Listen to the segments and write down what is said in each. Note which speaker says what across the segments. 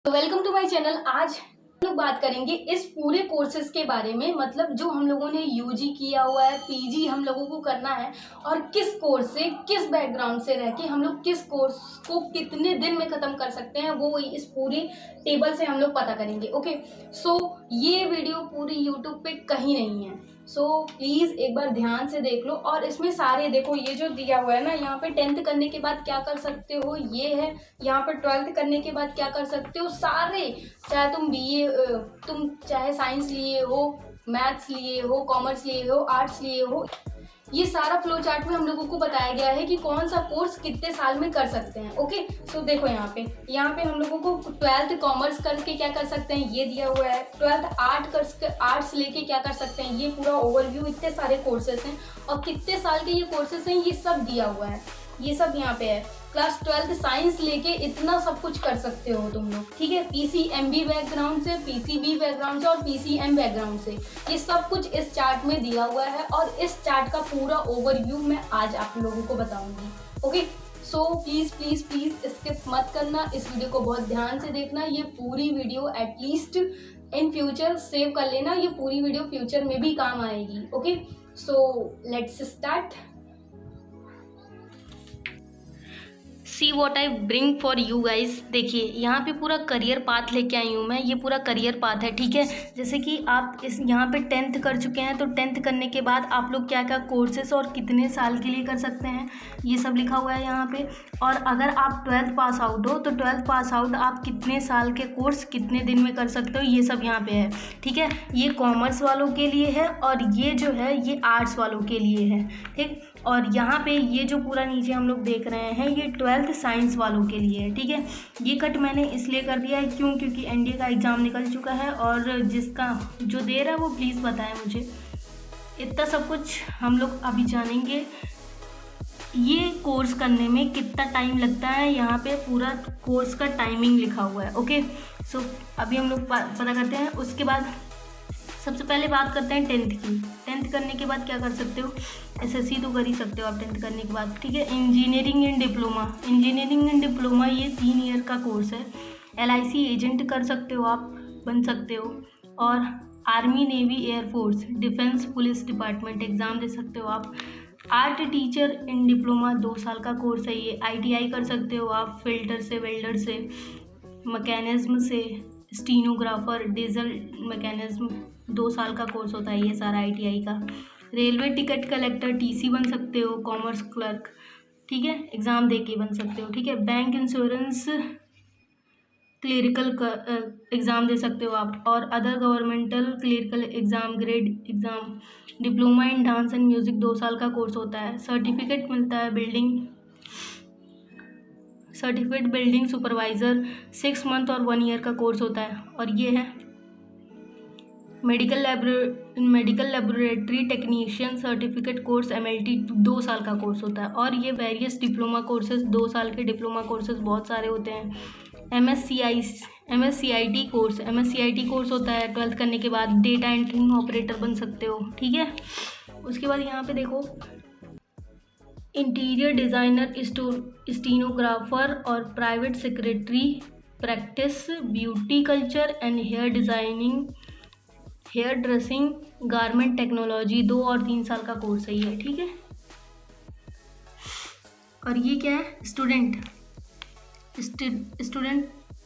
Speaker 1: तो welcome to my channel. आज हम लोग बात करेंगे इस पूरे कोर्सेज के बारे में, मतलब जो हम लोगों ने यूजी किया हुआ है, पीजी हम लोगों को करना है और किस कोर्स से, किस बैकग्राउंड से रह के हम लोग किस कोर्स को कितने दिन में ख़त्म कर सकते हैं, वो इस पूरी टेबल से हम लोग पता करेंगे। ओके, सो ये वीडियो पूरी यूट्यूब पे कहीं नहीं है, सो प्लीज़ एक बार ध्यान से देख लो। और इसमें सारे देखो, ये जो दिया हुआ है ना, यहाँ पे 10th करने के बाद क्या कर सकते हो ये है, यहाँ पर 12th करने के बाद क्या कर सकते हो, सारे, चाहे तुम बीए, तुम चाहे साइंस लिए हो, मैथ्स लिए हो, कॉमर्स लिए हो, आर्ट्स लिए हो, ये सारा फ्लो चार्ट में हम लोगों को बताया गया है कि कौन सा कोर्स कितने साल में कर सकते हैं। ओके, सो देखो यहाँ पे हम लोगों को 12th कॉमर्स करके क्या कर सकते हैं ये दिया हुआ है, 12th आर्ट्स लेके क्या कर सकते हैं, ये पूरा ओवरव्यू, इतने सारे कोर्सेस हैं और कितने साल के ये कोर्सेस हैं ये सब दिया हुआ है, ये सब यहाँ पे है। क्लास 12th साइंस लेके इतना सब कुछ कर सकते हो तुम लोग, ठीक है। पीसीएमबी बैकग्राउंड से, पीसीबी बैकग्राउंड से और पीसीएम बैकग्राउंड से, ये सब कुछ इस चार्ट में दिया हुआ है और इस चार्ट का पूरा ओवरव्यू मैं आज आप लोगों को बताऊंगी। Okay, so please please please skip मत करना, इस वीडियो को बहुत ध्यान से देखना। ये पूरी video at least in future save कर लेना, ये पूरी वीडियो फ्यूचर में भी काम आएगी। Okay, so let's start. See what I bring for you guys. देखिए यहाँ पे पूरा करियर पाथ लेके आई हूँ मैं, ये पूरा करियर पाथ है, ठीक है। जैसे कि आप इस यहाँ पे 10th कर चुके हैं, तो 10th करने के बाद आप लोग क्या क्या कोर्सेस और कितने साल के लिए कर सकते हैं, ये सब लिखा हुआ है यहाँ पे। और अगर आप 12th पास आउट हो तो 12th पास आउट आप कितने साल के कोर्स कितने दिन में कर सकते हो, ये सब यहाँ पे है, ठीक है। ये कॉमर्स वालों के लिए है और ये जो है ये आर्ट्स वालों के लिए है, ठीक। और यहाँ पे ये जो पूरा नीचे हम लोग देख रहे हैं ये 12th साइंस वालों के लिए है, ठीक है। ये कट मैंने इसलिए कर दिया है क्योंकि एनडीए का एग्ज़ाम निकल चुका है और जिसका जो दे रहा है वो प्लीज़ बताएं मुझे। इतना सब कुछ हम लोग अभी जानेंगे। ये कोर्स करने में कितना टाइम लगता है, यहाँ पे पूरा कोर्स का टाइमिंग लिखा हुआ है। ओके, सो अभी हम लोग पता करते हैं। उसके बाद सबसे पहले बात करते हैं 10th की। 10th करने के बाद क्या कर सकते हो, एसएससी तो कर ही सकते हो आप 10th करने के बाद, ठीक है। Engineering and diploma, engineering and diploma ये 3 ईयर का कोर्स है। एलआईसी एजेंट कर सकते हो आप, बन सकते हो। और army, navy, air force, defence, police department exam दे सकते हो आप। आर्ट टीचर इन डिप्लोमा 2 साल का कोर्स है ये। आईटीआई कर सकते हो आप, फिल्टर से, वेल्डर से, मैकेनिज्म से, स्टीनोग्राफर, डीजल मैकेनिज्म, 2 साल का कोर्स होता है ये सारा आईटीआई का। रेलवे टिकट कलेक्टर, टीसी बन सकते हो, कॉमर्स क्लर्क, ठीक है, एग्ज़ाम दे के बन सकते हो, ठीक है। बैंक इंश्योरेंस क्लरिकल एग्ज़ाम दे सकते हो आप। और other governmental clerical exam, grade exam. Diploma in dance and music 2 साल का कोर्स होता है। सर्टिफिकेट मिलता है बिल्डिंग सुपरवाइज़र 6 मंथ और 1 ईयर का कोर्स होता है। और ये है medical laboratory technician certificate course, MLT 2 साल का कोर्स होता है। और ये वेरियस डिप्लोमा कोर्सेज, 2 साल के डिप्लोमा कोर्सेज बहुत सारे होते हैं। एमएससीआईटी कोर्स होता है 12th करने के बाद। डेटा एंट्री ऑपरेटर बन सकते हो, ठीक है। उसके बाद यहाँ पे देखो इंटीरियर डिज़ाइनर, स्टीनोग्राफर और private secretary practice, beauty culture and hair designing, hair dressing, garment technology 2 और 3 साल का कोर्स है ये, ठीक है। और ये क्या है, स्टूडेंट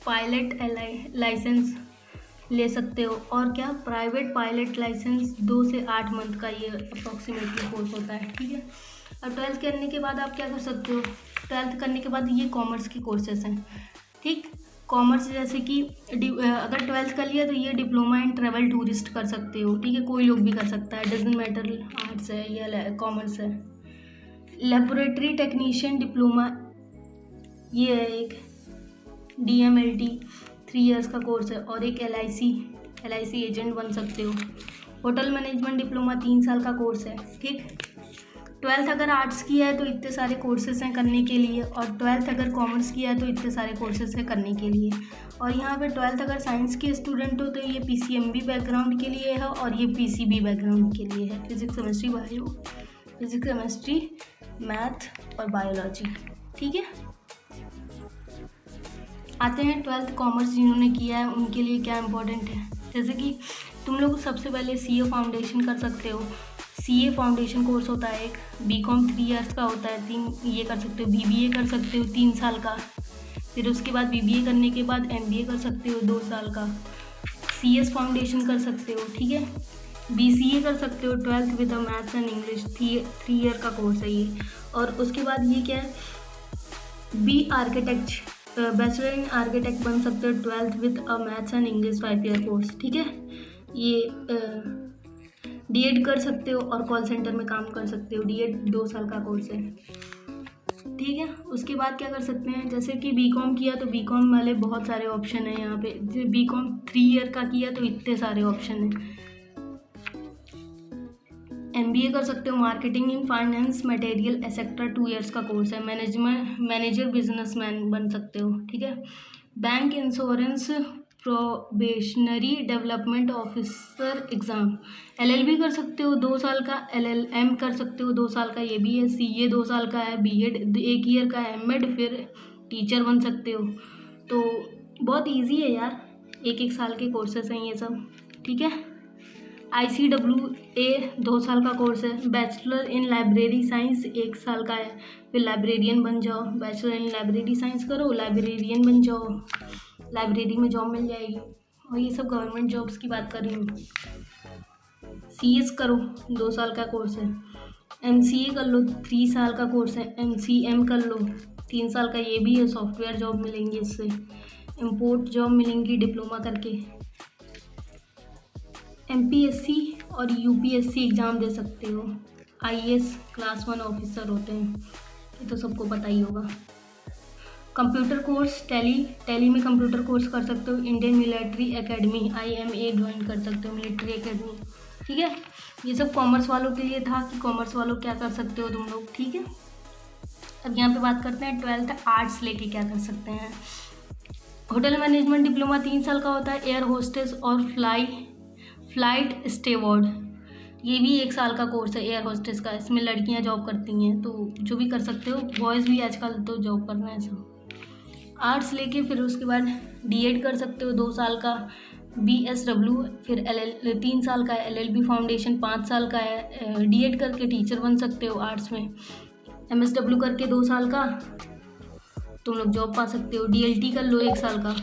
Speaker 1: पायलट लाइसेंस ले सकते हो। और क्या, प्राइवेट पायलट लाइसेंस 2 से 8 मंथ का ये अप्रॉक्सीमेटली कोर्स होता है, ठीक है। और 12th करने के बाद आप क्या कर सकते हो, 12th करने के बाद ये कॉमर्स के कोर्सेस हैं, ठीक। कॉमर्स जैसे कि अगर 12th कर लिया तो ये डिप्लोमा इन ट्रैवल टूरिस्ट कर सकते हो, ठीक है, कोई लोग भी कर सकता है, डजंट मैटर आर्ट्स है या कॉमर्स है। लेबोरेटरी टेक्नीशियन डिप्लोमा ये है एक। डीएमएलटी 3 ईयर्स का कोर्स है। और एक एलआईसी एजेंट बन सकते हो। होटल मैनेजमेंट डिप्लोमा 3 साल का कोर्स है, ठीक। 12th अगर आर्ट्स किया है तो इतने सारे कोर्सेस हैं करने के लिए, और 12th अगर कॉमर्स किया है तो इतने सारे कोर्सेस हैं करने के लिए। और यहाँ पे 12th अगर साइंस के स्टूडेंट हो तो ये पीसीएमबी बैकग्राउंड के लिए है और ये पीसीबी बैकग्राउंड के लिए है। फिजिक्स, केमिस्ट्री, मैथ और बायोलॉजी, ठीक है। आते हैं 12th कॉमर्स जिन्होंने किया है उनके लिए क्या इम्पोर्टेंट है। जैसे कि तुम लोग सबसे पहले CA फाउंडेशन कर सकते हो। CA फाउंडेशन कोर्स होता है एक, BCom 3 ईयर्स का होता है, 3 ये कर सकते हो। BBA कर सकते हो 3 साल का, फिर उसके बाद BBA करने के बाद MBA कर सकते हो 2 साल का। CS फाउंडेशन कर सकते हो, ठीक है। BCA कर सकते हो 12th with maths and English, 3 year का कोर्स है ये। और उसके बाद ये क्या है, B architect, bachelor in architect बन सकते हो 12th with maths and English 5 year course, ठीक है। ये D.Ed कर सकते हो और कॉल सेंटर में काम कर सकते हो। D.Ed 2 साल का कोर्स है, ठीक है। उसके बाद क्या कर सकते हैं, जैसे कि BCom किया तो BCom वाले बहुत सारे ऑप्शन है यहाँ पे। BCom 3 ईयर का किया तो इतने सारे ऑप्शन हैं। MBA कर सकते हो, marketing in finance material etcetera 2 years का कोर्स है। मैनेजर बिजनेसमैन बन सकते हो, ठीक है। Bank insurance probationary development officer exam. LLB कर सकते हो 2 साल का, LLM कर सकते हो 2 साल का, ये भी है। CA 2 साल का है, B.Ed 1 ईयर का है, MAd फिर टीचर बन सकते हो। तो बहुत ईजी है यार, 1-1 साल के कोर्सेस हैं ये सब, ठीक है। ICWA 2 साल का कोर्स है। बैचलर इन लाइब्रेरी साइंस 1 साल का है, फिर लाइब्रेरियन बन जाओ। बैचलर इन लाइब्रेरी साइंस करो, लाइब्रेरियन बन जाओ, लाइब्रेरी में जॉब मिल जाएगी। और ये सब गवर्नमेंट जॉब्स की बात कर रही हूँ। CS करो, 2 साल का कोर्स है। MCA कर लो, 3 साल का कोर्स है। MCM कर लो, 3 साल का, ये भी है। सॉफ्टवेयर जॉब मिलेंगी इससे, इम्पोर्ट जॉब मिलेंगी डिप्लोमा करके। MPSC और UPSC एग्ज़ाम दे सकते हो। IAS क्लास 1 ऑफिसर होते हैं, ये तो सबको पता ही होगा। कंप्यूटर कोर्स, टैली में कंप्यूटर कोर्स कर सकते हो। Indian military academy IMA join कर सकते हो, मिलिट्री एकेडमी, ठीक है। ये सब कॉमर्स वालों के लिए था कि कॉमर्स वालों क्या कर सकते हो तुम लोग, ठीक है। अब यहाँ पे बात करते हैं 12th आर्ट्स लेके क्या कर सकते हैं। होटल मैनेजमेंट डिप्लोमा 3 साल का होता है। एयर होस्टेस और फ्लाइट स्टेवर्ड, ये भी 1 साल का कोर्स है एयर होस्टेस का। इसमें लड़कियां जॉब करती हैं, तो जो भी कर सकते हो। बॉयज़ भी आजकल तो जॉब कर रहे हैं सब आर्ट्स लेके। फिर उसके बाद D.Ed कर सकते हो 2 साल का, BSW, फिर 3 साल का है। LLB फाउंडेशन 5 साल का है। D.Ed करके टीचर बन सकते हो आर्ट्स में। MSW करके 2 साल का तुम लोग जॉब पा सकते हो। DLT कर लो 1 साल का।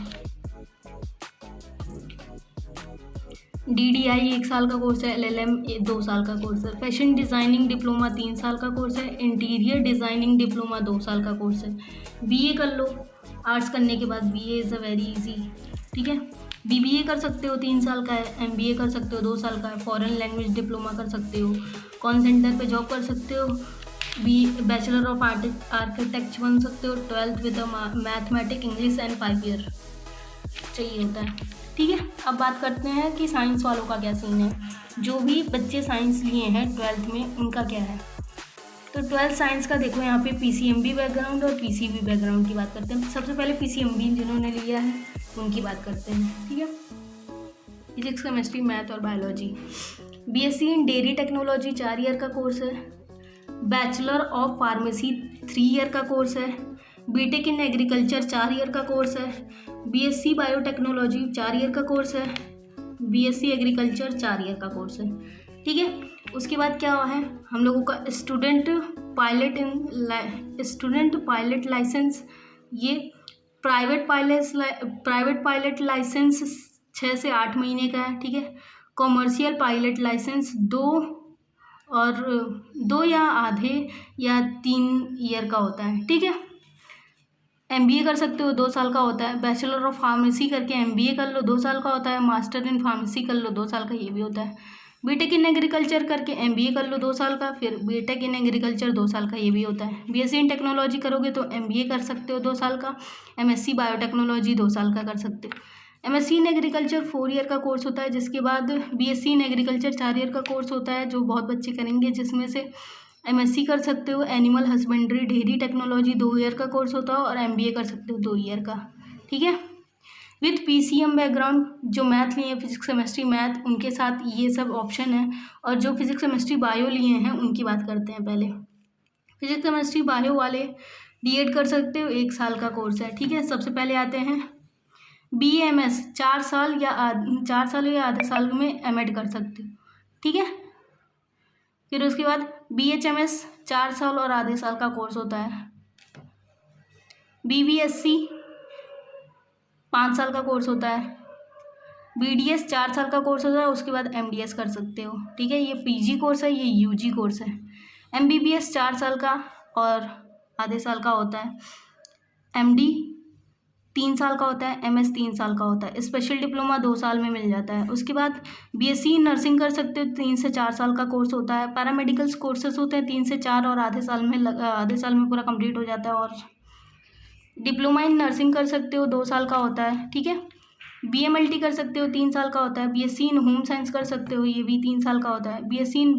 Speaker 1: DDI 1 साल का कोर्स है। LLM 2 साल का कोर्स है। फैशन डिज़ाइनिंग डिप्लोमा 3 साल का कोर्स है। इंटीरियर डिज़ाइनिंग डिप्लोमा 2 साल का कोर्स है। BA कर लो, आर्ट्स करने के बाद BA is a very easy, ठीक है। BBA कर सकते हो 3 साल का है। MBA कर सकते हो 2 साल का है। फॉरेन लैंग्वेज डिप्लोमा कर सकते हो। कॉल सेंटर पे जॉब कर सकते हो। बैचलर ऑफ आर्किटेक्ट बन सकते हो 12th with mathematic English and 5 year चाहिए होता है, ठीक है। अब बात करते हैं कि साइंस वालों का क्या सीन है। जो भी बच्चे साइंस लिए हैं 12th में उनका क्या है। तो 12th साइंस का देखो, यहाँ पे PCMB बैकग्राउंड और PCB बैकग्राउंड की बात करते हैं। सबसे पहले PCMB जिन्होंने लिया है उनकी बात करते हैं, ठीक है। फिजिक्स, केमिस्ट्री, मैथ और बायोलॉजी। BSc इन डेयरी टेक्नोलॉजी 4 ईयर का कोर्स है। बैचलर ऑफ फार्मेसी 3 ईयर का कोर्स है। BTech इन एग्रीकल्चर 4 ईयर का कोर्स है। BSc बायोटेक्नोलॉजी 4 ईयर का कोर्स है। BSc एग्रीकल्चर 4 ईयर का कोर्स है, ठीक है। उसके बाद क्या है हम लोगों का स्टूडेंट पायलट लाइसेंस। ये प्राइवेट पायलट लाइसेंस 6 से 8 महीने का है, ठीक है। कॉमर्शियल पायलट लाइसेंस 2 या आधे या 3 ईयर का होता है, ठीक है। MBA कर सकते हो 2 साल का होता है। बैचलर ऑफ फार्मेसी करके MBA कर लो 2 साल का होता है। मास्टर इन फार्मेसी कर लो 2 साल का, ये भी होता है। BTech इन एग्रीकल्चर करके MBA कर लो 2 साल का, फिर BTech इन एग्रीकल्चर 2 साल का, ये भी होता है। BSc इन टेक्नोलॉजी करोगे तो MBA कर सकते हो 2 साल का। MSc बायोटेक्नोलॉजी 2 साल का कर सकते हो। MSc इन एग्रीकल्चर 4 ईयर का कोर्स होता है, जिसके बाद BSc इन एग्रीकल्चर 4 ईयर का कोर्स होता है, जो बहुत बच्चे करेंगे, जिसमें से MSc कर सकते हो animal husbandry dairy technology 2 year का कोर्स होता है, और MBA कर सकते हो 2 ईयर का, ठीक है। विथ PCM बैकग्राउंड, जो मैथ लिए हैं फिजिक्स केमिस्ट्री मैथ, उनके साथ ये सब ऑप्शन है। और जो फिजिक्स केमिस्ट्री बायो लिए हैं उनकी बात करते हैं पहले। फिजिक्स केमिस्ट्री बायो वाले D.Ed कर सकते हो, 1 साल का कोर्स है, ठीक है। सबसे पहले आते हैं BAMS, 4 साल या आधे साल में M.Ed कर सकते हो, ठीक है। फिर उसके बाद BHMS 4 साल और आधे साल का कोर्स होता है। BBSC 5 साल का कोर्स होता है। BDS 4 साल का कोर्स होता है, उसके बाद MDS कर सकते हो, ठीक है। ये PG कोर्स है, ये UG कोर्स है। MBBS 4 साल का और आधे साल का होता है। MD 3 साल का होता है। MS 3 साल का होता है। स्पेशल डिप्लोमा 2 साल में मिल जाता है। उसके बाद BSc नर्सिंग कर सकते हो, 3 से 4 साल का कोर्स होता है। पैरामेडिकल्स कोर्सेज होते हैं 3 से 4 और आधे साल में पूरा कंप्लीट हो जाता है। और डिप्लोमा इन नर्सिंग कर सकते हो, 2 साल का होता है, ठीक है। BMLT कर सकते हो, 3 साल का होता है। BSc इन होम साइंस कर सकते हो, ये भी 3 साल का होता है। BSc in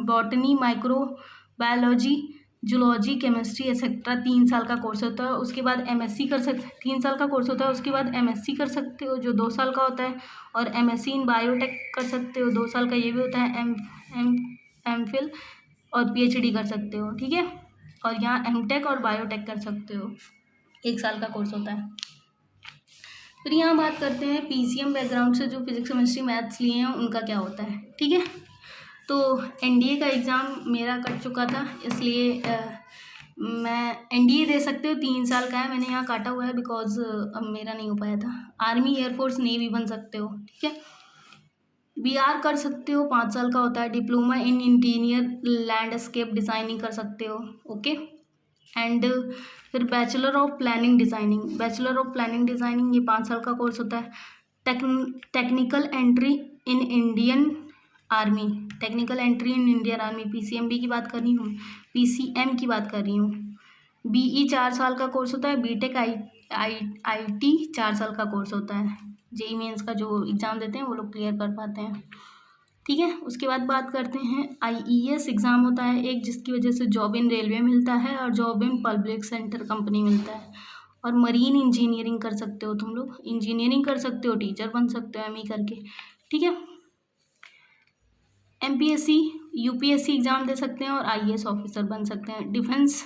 Speaker 1: botany, microbiology, zoology, chemistry etcetera 3 साल का कोर्स होता है। उसके बाद MSc कर सकते 3 साल का कोर्स होता है। उसके बाद MSc कर सकते हो जो 2 साल का होता है। और MSc इन बायोटेक कर सकते हो, 2 साल का ये भी होता है। MPhil और PhD कर सकते हो, ठीक है। और यहाँ MTech और बायोटेक कर सकते हो, 1 साल का कोर्स होता है। फिर यहाँ बात करते हैं PCM बैकग्राउंड से जो फिजिक्स केमिस्ट्री मैथ्स लिए हैं उनका क्या होता है, ठीक है। तो NDA का एग्ज़ाम मेरा कट चुका था, इसलिए मैं NDA दे सकते हो, 3 साल का है, मैंने यहाँ काटा हुआ है बिकॉज अब मेरा नहीं हो पाया था। आर्मी, एयरफोर्स, नेवी बन सकते हो, ठीक है। BR कर सकते हो, 5 साल का होता है। Diploma in interior landscape designing कर सकते हो, ओके। एंड फिर बैचलर ऑफ प्लानिंग डिज़ाइनिंग ये 5 साल का कोर्स होता है। Technical entry in Indian army, PCMB की बात कर रही हूँ, PCM की बात कर रही हूँ। BE 4 साल का कोर्स होता है। BTech IT 4 साल का कोर्स होता है। JEE मेंस का जो एग्ज़ाम देते हैं वो लोग क्लियर कर पाते हैं, ठीक है। उसके बाद बात करते हैं IES एग्ज़ाम होता है एक, जिसकी वजह से जॉब इन रेलवे मिलता है और job in public sector company मिलता है। और मरीन इंजीनियरिंग कर सकते हो तुम लोग, इंजीनियरिंग कर सकते हो, टीचर बन सकते हो ME करके, ठीक है। MPSC UPSC एग्ज़ाम दे सकते हैं और IAS ऑफिसर बन सकते हैं। डिफेंस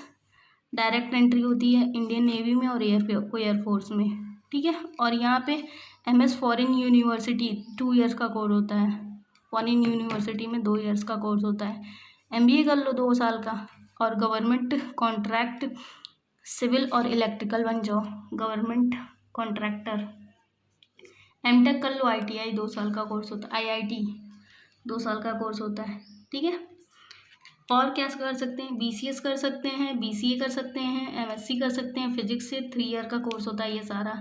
Speaker 1: डायरेक्ट एंट्री होती है इंडियन नेवी में और एयरफोर्स में, ठीक है। और यहाँ पे MS फॉरेन यूनिवर्सिटी 2 ईयर्स का कोर्स होता है। फॉरेन यूनिवर्सिटी में 2 ईयर्स का कोर्स होता है। MBA कर लो 2 साल का। और गवर्नमेंट कॉन्ट्रैक्ट सिविल और इलेक्ट्रिकल बन जाओ, गवर्नमेंट कॉन्ट्रैक्टर। MTech कर लो, ITI 2 साल का कोर्स होता है। IIT 2 साल का कोर्स होता है, ठीक है। और क्या कर सकते हैं, BCS कर सकते हैं, BCA कर सकते हैं, MSc कर सकते हैं। फिजिक्स से 3 ईयर का कोर्स होता है ये सारा।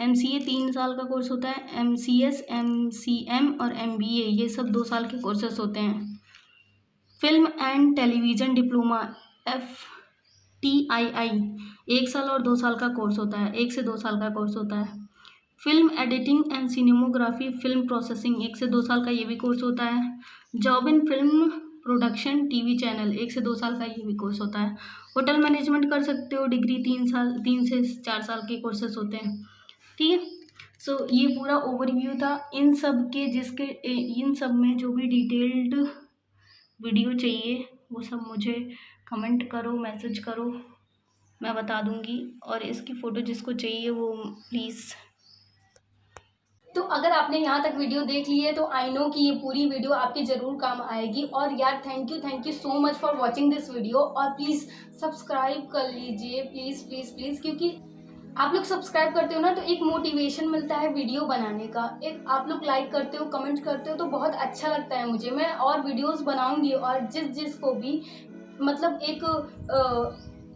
Speaker 1: MCA 3 साल का कोर्स होता है। MCS, MCM और MBA ये सब 2 साल के कोर्सेस होते हैं। Film and television diploma FTII 1 साल और 2 साल का कोर्स होता है, 1 से 2 साल का कोर्स होता है। Film editing and cinematography, film processing 1 से 2 साल का ये भी कोर्स होता है। Job in film production TV channel 1 से 2 साल का ये भी कोर्स होता है। होटल मैनेजमेंट कर सकते हो, डिग्री 3 से 4 साल के कोर्सेस होते हैं, ठीक है। सो ये पूरा ओवरव्यू था इन सब में जो भी डिटेल्ड वीडियो चाहिए वो सब मुझे कमेंट करो, मैसेज करो, मैं बता दूंगी। और इसकी फ़ोटो जिसको चाहिए वो प्लीज़। तो अगर आपने यहाँ तक वीडियो देख ली है तो आई नो कि ये पूरी वीडियो आपके ज़रूर काम आएगी। और यार thank you so much for watching this video. और प्लीज़ सब्सक्राइब कर लीजिए, प्लीज़, क्योंकि आप लोग सब्सक्राइब करते हो ना तो एक मोटिवेशन मिलता है वीडियो बनाने का। एक आप लोग लाइक करते हो, कमेंट करते हो तो बहुत अच्छा लगता है मुझे। मैं और वीडियोस बनाऊंगी और जिसको भी मतलब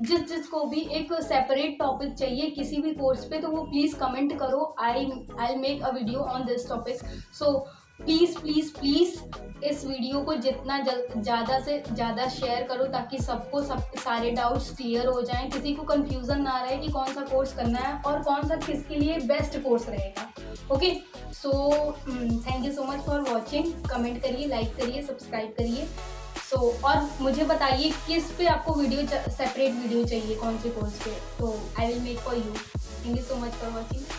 Speaker 1: जिसको भी एक सेपरेट टॉपिक चाहिए किसी भी कोर्स पे तो वो प्लीज़ कमेंट करो। I make a video on this topic. So please इस वीडियो को जितना ज़्यादा से ज़्यादा शेयर करो ताकि सबको सारे डाउट्स क्लियर हो जाएं, किसी को कंफ्यूजन ना रहे कि कौन सा कोर्स करना है और कौन सा किसके लिए बेस्ट कोर्स रहेगा। Okay, so thank you so much for watching. Comment करिए, लाइक करिए, सब्सक्राइब करिए। और मुझे बताइए किस पे आपको सेपरेट वीडियो चाहिए, कौन से कोर्स पे, तो I will make for you. Thank you so much for watching.